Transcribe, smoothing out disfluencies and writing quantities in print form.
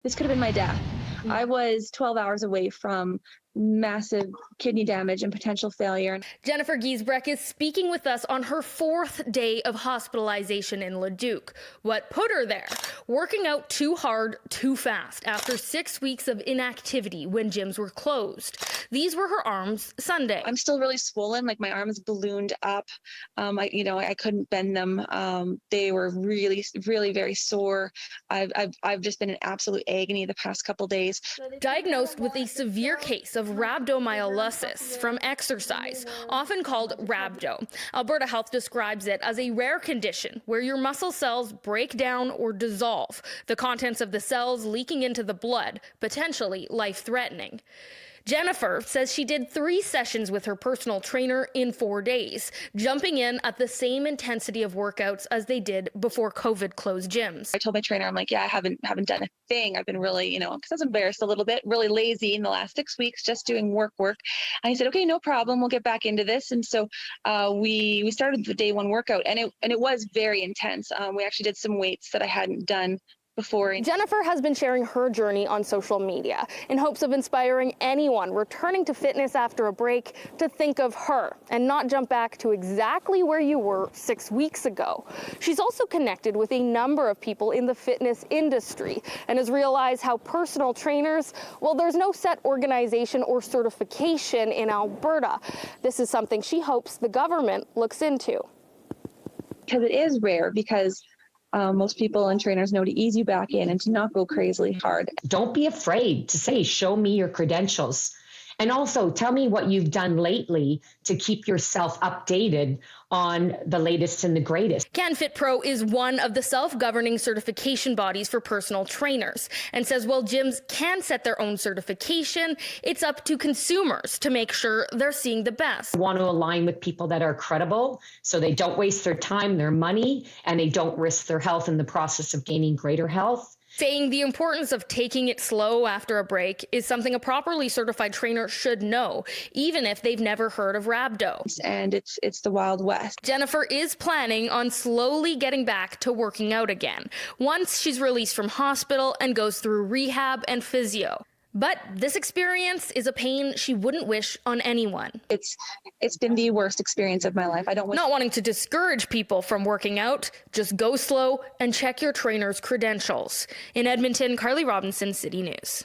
This could have been my death. I was 12 hours away from massive kidney damage and potential failure. Jennifer Giesbrecht is speaking with us on her 4th day of hospitalization in Leduc. What put her there? Working out too hard, too fast after 6 weeks of inactivity when gyms were closed. These were her arms Sunday. I'm still really swollen, like my arms ballooned up. I couldn't bend them. They were really, really very sore. I've just been in absolute agony the past couple days. Diagnosed with a severe case of rhabdomyolysis from exercise, often called rhabdo. Alberta Health describes it as a rare condition where your muscle cells break down or dissolve, the contents of the cells leaking into the blood, potentially life-threatening. Jennifer says she did 3 sessions with her personal trainer in 4 days, jumping in at the same intensity of workouts as they did before COVID closed gyms. I told my trainer, I'm like, yeah, I haven't done a thing. I've been really, because I was embarrassed a little bit, really lazy in the last 6 weeks, just doing work. And he said, okay, no problem. We'll get back into this. And so we started the day 1 workout, and it was very intense. We actually did some weights that I hadn't done before. Jennifer has been sharing her journey on social media in hopes of inspiring anyone returning to fitness after a break to think of her and not jump back to exactly where you were 6 weeks ago. She's also connected with a number of people in the fitness industry and has realized how personal trainers, well, there's no set organization or certification in Alberta. This is something she hopes the government looks into. Because it is rare, because most people and trainers know to ease you back in and to not go crazily hard. Don't be afraid to say, show me your credentials. And also tell me what you've done lately to keep yourself updated on the latest and the greatest. CanFit Pro is one of the self-governing certification bodies for personal trainers and says while gyms can set their own certification, it's up to consumers to make sure they're seeing the best. I want to align with people that are credible so they don't waste their time, their money, and they don't risk their health in the process of gaining greater health. Saying the importance of taking it slow after a break is something a properly certified trainer should know, even if they've never heard of rhabdo. And it's the Wild West. Jennifer is planning on slowly getting back to working out again once she's released from hospital and goes through rehab and physio. But this experience is a pain she wouldn't wish on anyone. It's been the worst experience of my life. Not wanting to discourage people from working out, just go slow and check your trainer's credentials. In Edmonton, Carly Robinson, City News.